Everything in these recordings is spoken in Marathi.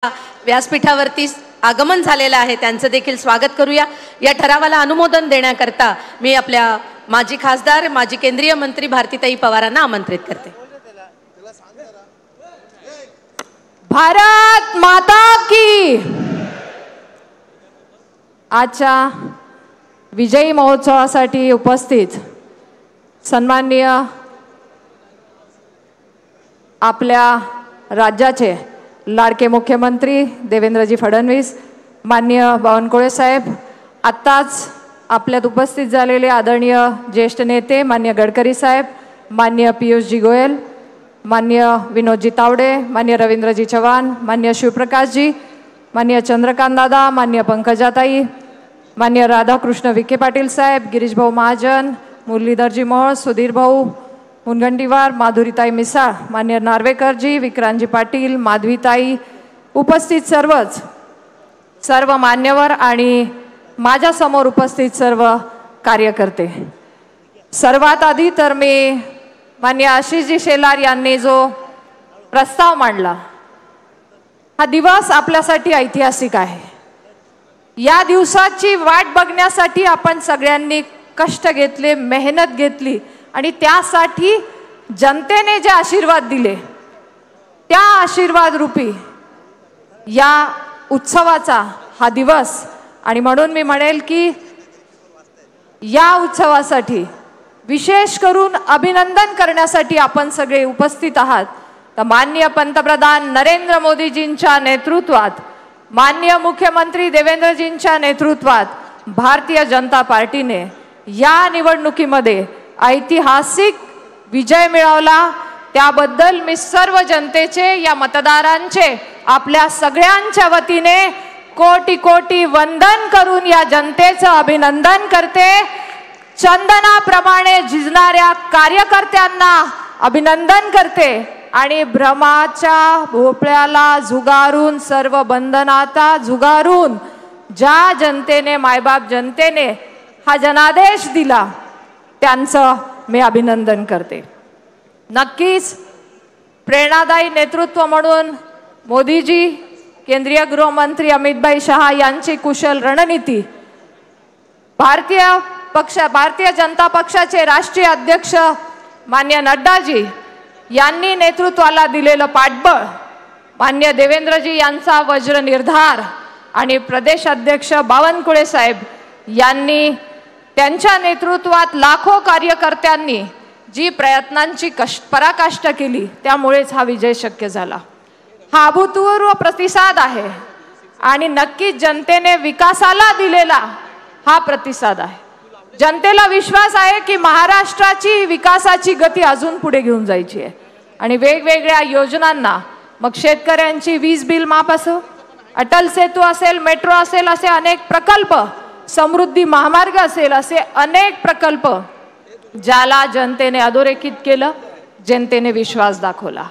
व्यासपीठावरती आगमन झालेलं आहे त्यांचं देखील स्वागत करूया। या ठरावाला अनुमोदन देण्याकरता मी आपल्या माजी खासदार माजी केंद्रीय मंत्री भारतीताई पवारांना आमंत्रित करते। भारत माता की। आजच्या विजयी महोत्सवासाठी उपस्थित सन्माननीय आपल्या राज्याचे लाडके मुख्यमंत्री देवेंद्रजी फडणवीस, माननीय बावनकुळे साहेब, आत्ताच आपल्यात उपस्थित झालेले आदरणीय ज्येष्ठ नेते माननीय गडकरी साहेब, माननीय पीयूषजी गोयल, माननीय विनोदजी तावडे, माननीय रवींद्रजी चव्हाण, माननीय शिवप्रकाशजी, माननीय चंद्रकांत दादा, माननीय पंकजाताई, माननीय राधाकृष्ण विखे पाटील साहेब, गिरीश भाऊ महाजन, मुरलीधरजी मोहोळ, सुधीर भाऊ मुनगंटीवार, माधुरीताई मिसाळ, माननीय नार्वेकरजी, विक्रांतजी पाटील, माधवीताई, उपस्थित सर्व मान्यवर आणि माझ्या समोर उपस्थित सर्व कार्यकर्ते। सर्वात आधी तर मी माननीय आशिषजी शेलार यांनी जो प्रस्ताव मांडला, हा दिवस आपल्यासाठी ऐतिहासिक आहे। या दिवसाची वाट बघण्यासाठी आपण सगळ्यांनी कष्ट घेतले, मेहनत घेतली आणि त्यासाठी जनतेने जे आशीर्वाद दिले त्या आशीर्वाद रूपी या उत्सवाचा हा दिवस। आणि म्हणून मी म्हणेल की या उत्सवासाठी विशेष करून अभिनंदन करण्यासाठी आपण सगळे उपस्थित आहात। तर माननीय पंतप्रधान नरेंद्र मोदीजींच्या नेतृत्वात, माननीय मुख्यमंत्री देवेंद्रजींच्या नेतृत्वात भारतीय जनता पार्टीने या निवडणुकीमध्ये ऐतिहासिक विजय मिळवला। त्याबद्दल मी सर्व जनतेचे, या मतदारांचे, आपल्या सगळ्यांच्या वतीने कोटी कोटी वंदन करून या जनतेचं अभिनंदन करते। चंदनाप्रमाणे झिजणाऱ्या कार्यकर्त्यांना अभिनंदन करते आणि भ्रमाच्या भोपळ्याला झुगारून, सर्व बंधनाता झुगारून ज्या जनतेने, मायबाप जनतेने हा जनादेश दिला त्यांचं मी अभिनंदन करते। नक्कीच प्रेरणादायी नेतृत्व म्हणून मोदीजी, केंद्रीय गृहमंत्री अमितभाई शहा यांची कुशल रणनीती, भारतीय जनता पक्षाचे राष्ट्रीय अध्यक्ष माननीय नड्डाजी यांनी नेतृत्वाला दिलेलं पाठबळ, माननीय देवेंद्रजी यांचा वज्र निर्धार आणि प्रदेश अध्यक्ष बावनकुळे साहेब यांनी त्यांच्या नेतृत्वात लाखो कार्यकर्त्यांनी जी प्रयत्नांची पराकाष्ठा केली, त्यामुळेच हा विजय शक्य झाला। हा अभूतपूर्व प्रतिसाद आहे आणि नक्कीच जनतेने विकासाला दिलेला हा प्रतिसाद आहे। जनतेला विश्वास आहे की महाराष्ट्राची विकासाची गती अजून पुढे घेऊन जायची आहे आणि वेगवेगळ्या योजनांना, मग शेतकऱ्यांची वीज बिल माफ असो, अटल सेतू असेल, मेट्रो असेल, असे अनेक प्रकल्प, समृद्धी महामार्ग असेल, असे अनेक प्रकल्प ज्याला जनतेने अधोरेखित केलं, जनतेने विश्वास दाखवला।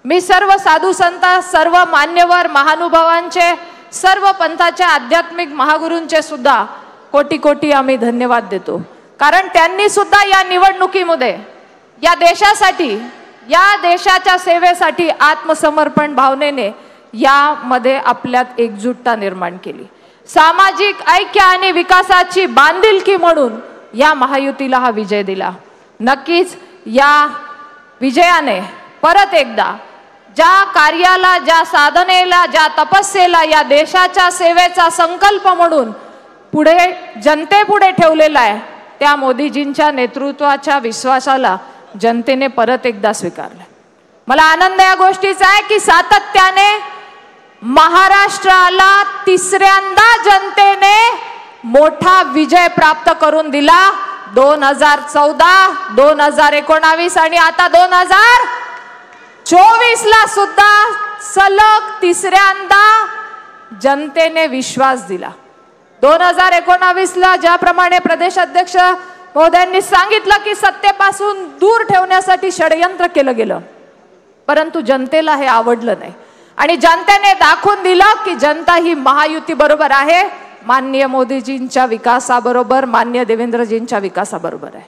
मी सर्व साधू संत, सर्व मान्यवर महानुभावांचे, सर्व पंथाच्या आध्यात्मिक महागुरूंचे सुद्धा कोटी कोटी आम्ही धन्यवाद देतो, कारण त्यांनी सुद्धा या निवडणुकीमध्ये या देशासाठी, या देशाच्या सेवेसाठी आत्मसमर्पण भावनेने यामध्ये आपल्यात एकजुटता निर्माण केली। सामाजिक ऐक्य आणि विकासाची बांधिलकी म्हणून या महायुतीला हा विजय दिला। नक्कीच या विजयाने परत एकदा ज्या कार्याला, ज्या साधनेला, ज्या तपस्येला या देशाच्या सेवेचा संकल्प म्हणून पुढे जनतेपुढे ठेवलेला आहे, त्या मोदीजींच्या नेतृत्वाच्या विश्वासाला जनतेने परत एकदा स्वीकारलं। मला आनंद या गोष्टीचा आहे की सातत्याने महाराष्ट्राला तिसऱ्यांदा जनतेने मोठा विजय प्राप्त करून दिला। 2014, 2019 आणि आता 2024 ला सुद्धा सलग तिसऱ्यांदा जनतेने विश्वास दिला। 2019 ला ज्याप्रमाणे प्रदेश अध्यक्ष महोदयांनी सांगितलं की सत्तेपासून दूर ठेवण्यासाठी षडयंत्र केलं गेलं, परंतु जनतेला हे आवडलं नाही आणि जनतेने दाखवून दिलं की जनता ही महायुती बरोबर आहे, माननीय मोदीजींच्या विकासाबरोबर, माननीय देवेंद्रजींच्या विकासाबरोबर आहे।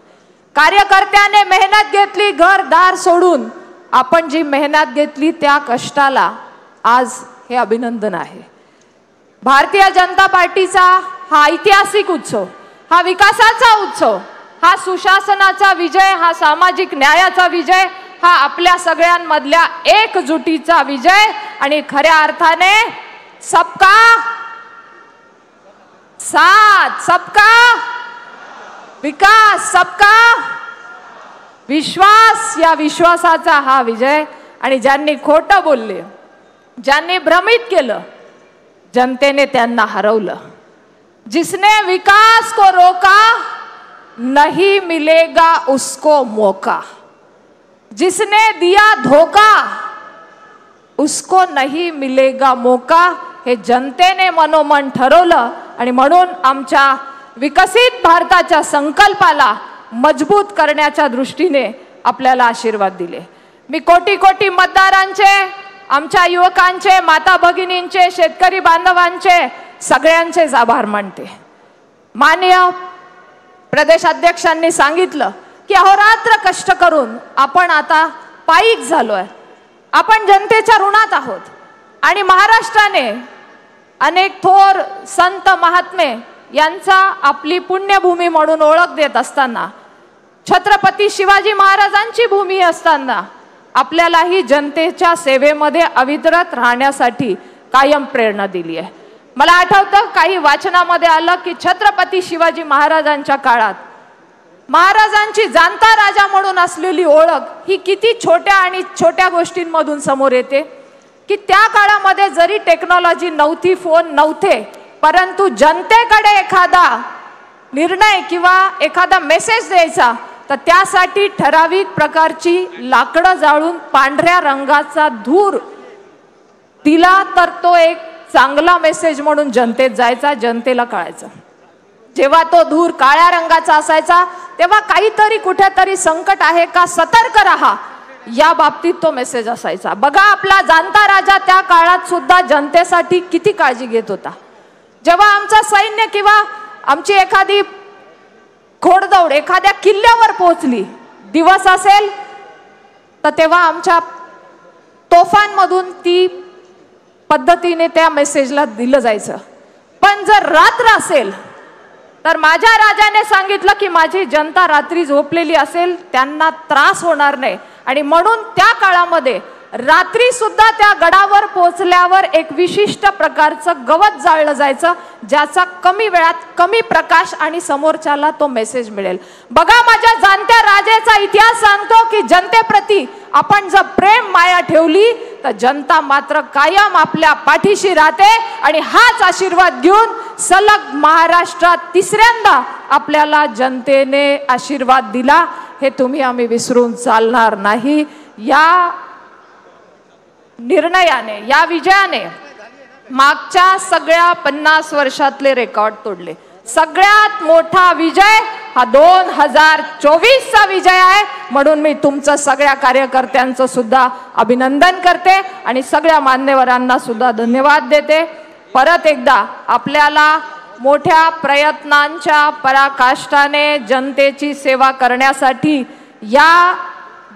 कार्यकर्त्याने मेहनत घेतली, घरदार सोडून आपण जी मेहनत घेतली त्या कष्टाला आज हे अभिनंदन आहे। भारतीय जनता पार्टीचा हा ऐतिहासिक उत्सव, हा विकासाचा उत्सव, हा सुशासनाचा विजय, हा सामाजिक न्यायाचा विजय, हा आपल्या सगळ्यांमधल्या एकजुटीचा विजय आणि खऱ्या अर्थाने सबका साथ, सबका विकास, सबका विश्वास या विश्वासाचा हा विजय। आणि ज्यांनी खोटं बोलले, ज्यांनी भ्रमित केलं, जनतेने त्यांना हरवलं। जिसने विकास को रोका नहीं मिलेगा उसको मौका, जिसने दिया धोखा उसको नहीं मिलेगा मौका, हे जनतेने मनोमन ठरवलं। आणि म्हणून आमच्या विकसित भारताच्या संकल्पाला मजबूत करण्याच्या दृष्टीने आपल्याला आशीर्वाद दिले। मी कोटी कोटी मतदारांचे, आमच्या युवकांचे, माता भगिनींचे, शेतकरी बांधवांचे सगळ्यांचेच आभार मानते। माननीय प्रदेश अध्यक्षांनी सांगितलं की अहोरात्र कष्ट करून आपण आता पायीक झालोय, आपण जनतेच्या ऋणात आहोत। आणि महाराष्ट्राने अनेक थोर संत महात्मे यांचा आपली पुण्यभूमी म्हणून ओळख देत असताना, छत्रपती शिवाजी महाराजांची भूमी असताना आपल्यालाही जनतेच्या सेवेमध्ये अविरत राहण्यासाठी कायम प्रेरणा दिली आहे। मला आठवतं काही वाचनामध्ये आलं की छत्रपती शिवाजी महाराजांच्या काळात महाराजांची जाणता राजा म्हणून असलेली ओळख ही किती छोट्या आणि छोट्या गोष्टींमधून समोर येते की त्या काळामध्ये जरी टेक्नॉलॉजी नव्हती, फोन नव्हते, परंतु जनतेकडे एखादा निर्णय किंवा एखादा मेसेज द्यायचा तर त्यासाठी ठराविक प्रकारची लाकडं जाळून पांढऱ्या रंगाचा धूर दिला तर तो एक चांगला मेसेज म्हणून जनतेत जायचा, जनतेला कळायचं। जेव्हा तो धूर काळ्या रंगाचा असायचा तेव्हा काहीतरी कुठेतरी संकट आहे का, सतर्क रहा, या बाबतीत तो मेसेज असायचा। बघा आपला जाणता राजा त्या काळात सुद्धा जनतेसाठी किती काळजी घेत होता। जेव्हा आमचं सैन्य किंवा आमची एखादी घोडदौड एखाद्या किल्ल्यावर पोहोचली, दिवस असेल तर तेव्हा आमच्या तोफांमधून ती पद्धतीने त्या मेसेजला दिलं जायचं। पण जर रात्र असेल तर माझ्या राजाने सांगितलं की माझी जनता रात्री झोपलेली असेल, त्यांना त्रास होणार नाही। आणि म्हणून त्या काळामध्ये रात्री सुद्धा त्या गडावर पोहोचल्यावर एक विशिष्ट प्रकारचं गवत जाळलं जायचं, ज्याचा कमी वेळात कमी प्रकाश आणि समोरच्याला तो मेसेज मिळेल। बघा माझ्या जाणत्या राजाचा इतिहास सांगतो की जनतेप्रती आपण जर प्रेम माया ठेवली तर जनता मात्र कायम आपल्या पाठीशी राहते। आणि हाच आशीर्वाद घेऊन सलग महाराष्ट्रात तिसऱ्यांदा आपल्याला जनतेने आशीर्वाद दिला, हे तुम्ही आम्ही विसरून चालणार नाही। या निर्णयाने, या विजयाने मागच्या सगळ्या 50 वर्षातले रेकॉर्ड तोडले। सगळ्यात मोठा विजय हा 2024चा विजय आहे। म्हणून मी तुमचं सगळ्या कार्यकर्त्यांचं सुद्धा अभिनंदन करते आणि सगळ्या मान्यवरांना सुद्धा धन्यवाद देते। परत एकदा आपल्याला मोठ्या प्रयत्नांच्या पराकाष्ठाने जनतेची सेवा करण्यासाठी या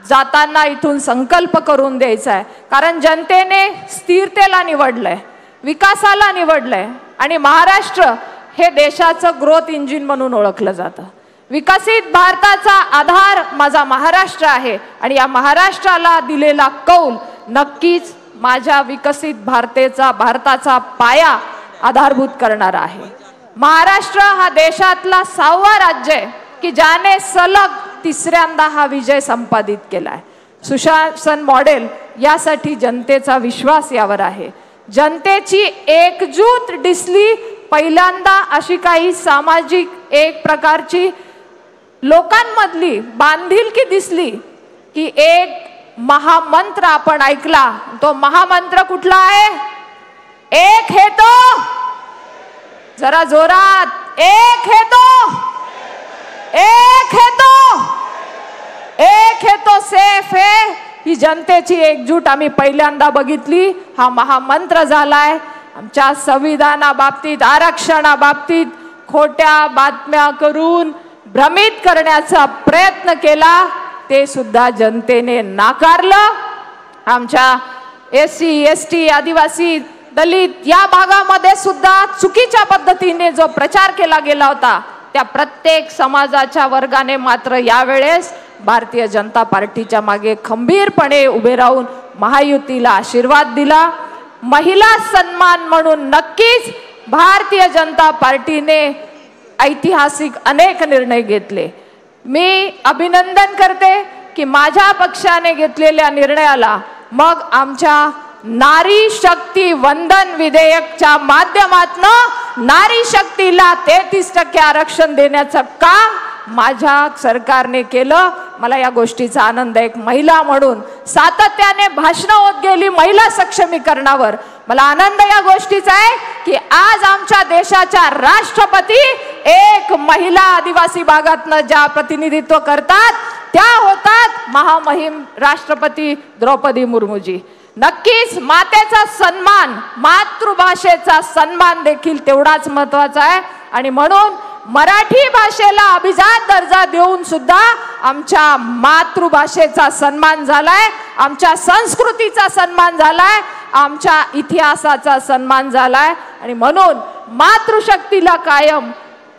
जाताना इथून संकल्प करून द्यायचा आहे। कारण जनतेने स्थिरतेला निवडलंय, विकासाला निवडलंय आणि महाराष्ट्र हे देशाचं ग्रोथ इंजिन म्हणून ओळखलं जातं। विकसित भारताचा आधार माझा महाराष्ट्र आहे आणि या महाराष्ट्राला दिलेला कौल नक्कीच माझ्या विकसित भारताचा पाया आधारभूत करणारा आहे। महाराष्ट्र हा देशातला 6वा राज्य आहे की ज्याने सलग तिसऱ्यांदा हा विजय संपादित केलाय। सुशासन मॉडेल यासाठी जनतेचा विश्वास यावर आहे। जनतेची एकजूट दिसली, पहिल्यांदा अशी काही सामाजिक एक प्रकारची लोकांमधली बांधिलकी दिसली की एक महामंत्र आपण ऐकला। तो महामंत्र कुठला आहे? एक है तो, जरा जोरात, एक है तो, एक है तो, एक है तो सेफ है। ही जनतेची एकजूट आम्ही पहिल्यांदा बघितली। हा महामंत्र झालाय। आमच्या संविधानाबाबतीत, आरक्षणाबाबतीत खोट्या बातम्या करून भ्रमित करण्याचा प्रयत्न केला, ते सुद्धा जनतेने नाकारलं। आमच्या SC ST आदिवासी दलित या भागामध्ये सुद्धा चुकीच्या पद्धतीने जो प्रचार केला गेला होता त्या प्रत्येक समाजाच्या वर्गाने मात्र यावेळेस भारतीय जनता पार्टीच्या मागे खंबीरपणे उभे राहून महायुतीला आशीर्वाद दिला। महिला सन्मान म्हणून नक्कीच भारतीय जनता पार्टीने ऐतिहासिक अनेक निर्णय घेतले। मी अभिनंदन करते की माझ्या पक्षाने घेतलेल्या निर्णयाला मग आमच्या नारी शक्ती वंदन विधेयकच्या माध्यमातून नारी शक्तीला 33% आरक्षण देण्याचं काम माझ्या सरकारने केलं। मला या गोष्टीचा आनंद आहे। एक महिला म्हणून सातत्याने भाषणं होत गेली महिला सक्षमीकरणावर। मला आनंद या गोष्टीचा आहे की आज आमच्या देशाच्या राष्ट्रपती एक महिला आदिवासी भागातनं ज्या प्रतिनिधित्व करतात त्या होतात महामहिम राष्ट्रपती द्रौपदी मुर्मूजी। नक्कीच मातेचा सन्मान मातृभाषेचा सन्मान देखील तेवढाच महत्त्वाचा आहे आणि म्हणून मराठी भाषेला अभिजात दर्जा देऊन सुद्धा आमच्या मातृभाषेचा सन्मान झालाय, आमच्या संस्कृतीचा सन्मान झालाय, आमच्या इतिहासाचा सन्मान झालाय आणि म्हणून मातृशक्तीला कायम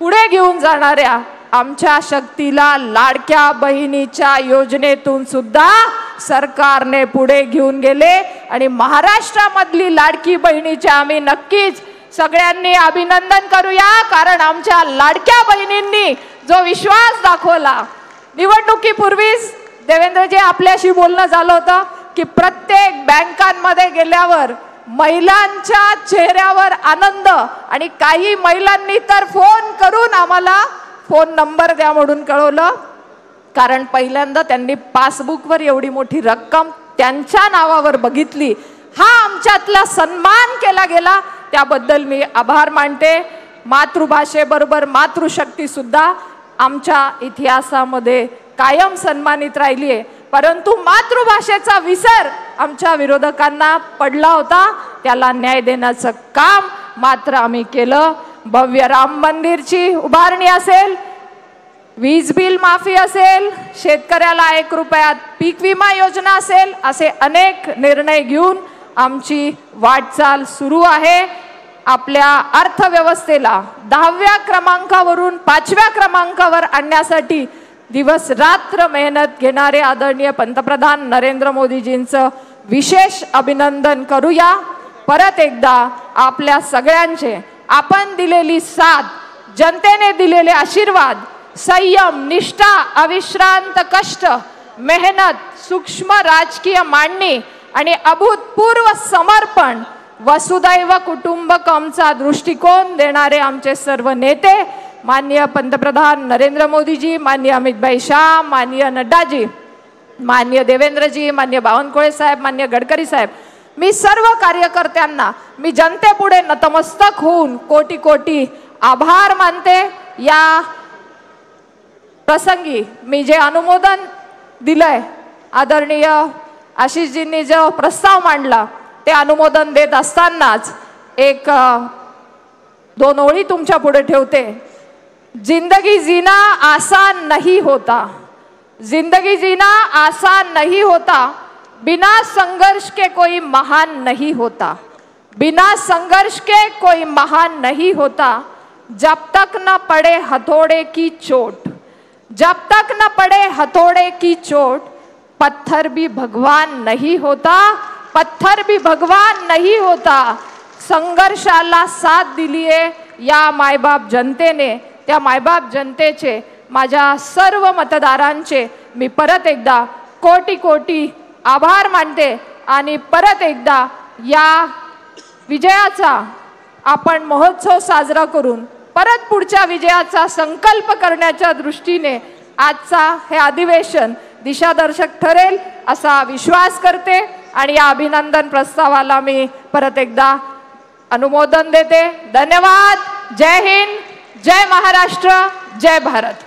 पुढे घेऊन जाणाऱ्या आमच्या शक्तीला लाडक्या बहिणीच्या योजनेतून सुद्धा सरकारने पुढे घेऊन गेले आणि महाराष्ट्रामधली लाडकी बहिणीचे आम्ही नक्कीच सगळ्यांनी अभिनंदन करूया। कारण आमच्या लाडक्या बहिणींनी जो विश्वास दाखवला निवडणुकीपूर्वीच देवेंद्रजी आपल्याशी बोलणं झालं होतं की प्रत्येक बँकांमध्ये गेल्यावर महिलांच्या चेहऱ्यावर आनंद आणि काही महिलांनी तर फोन करून आम्हाला फोन नंबर द्या म्हणून कळवलं। कारण पहिल्यांदा त्यांनी पासबुकवर एवढी मोठी रक्कम त्यांच्या नावावर बघितली। हा आमच्यातला सन्मान केला गेला त्याबद्दल मी आभार मानते। मातृभाषेबरोबर मातृशक्ती सुद्धा आमच्या इतिहासामध्ये कायम सन्मानित राहिली आहे। परंतु मातृभाषेचा विसर आमच्या विरोधकांना पडला होता, त्याला न्याय देण्याचं काम मात्र आम्ही केलं। भव्य राम मंदिरची उभारणी असेल, वीज बिल माफी असेल, शेतकऱ्याला 1 रुपयात पीक विमा योजना असेल, असे अनेक निर्णय घेऊन आमची वाटचाल सुरू आहे। आपल्या अर्थव्यवस्थेला 10व्या क्रमांकावरून 5व्या क्रमांकावर आणण्यासाठी दिवस रात्र मेहनत घेणारे आदरणीय पंतप्रधान नरेंद्र मोदीजींचं विशेष अभिनंदन करूया। परत एकदा आपल्या सगळ्यांचे आपण दिलेली साथ, जनतेने दिलेले आशीर्वाद, संयम, निष्ठा, अविश्रांत कष्ट, मेहनत, सूक्ष्म राजकीय मांडणी आणि अभूतपूर्व समर्पण, वसुदैव कुटुंबकमचा दृष्टिकोन देणारे आमचे सर्व नेते माननीय पंतप्रधान नरेंद्र मोदीजी, माननीय अमित शाह, माननीय नड्डाजी, माननीय देवेंद्रजी, माननीय बावनकुळे साहेब, माननीय गडकरी साहेब, मी सर्व कार्यकर्त्यांना मी जनतेपुढे नतमस्तक होऊन कोटी कोटी आभार मानते। या प्रसंगी मी जे अनुमोदन दिलंय आदरणीय आशिषजींनी जो प्रस्ताव मांडला ते अनुमोदन देत असतानाच एक 2 ओळी तुमच्या पुढे ठेवते। जिंदगी जीना आसान नहीं होता, जिंदगी जीना आसान नहीं होता, बिना संघर्ष के कोई महान नहीं होता, बिना संघर्ष के कोई महान नहीं होता, जब तक न पड़े हथौड़े की चोट, जब तक न पड़े हथौड़े की चोट, पत्थर भी भगवान नहीं होता, पत्थर भी भगवान नहीं होता। संघर्षाला साथ दिली आहे या मायबाप जनतेने, त्या मायबाप जनतेचे माझ्या सर्व मतदारांचे मी परत एकदा कोटी कोटी आभार मानते आणि परत एकदा या विजयाचा आपण महोत्सव साजरा करून परत पुढच्या विजयाचा संकल्प करण्याच्या दृष्टीने आजचा हे अधिवेशन दिशादर्शक ठरेल असा विश्वास करते आणि या अभिनंदन प्रस्तावाला मी परत एकदा अनुमोदन देते। धन्यवाद। जय हिंद, जय महाराष्ट्र, जय भारत।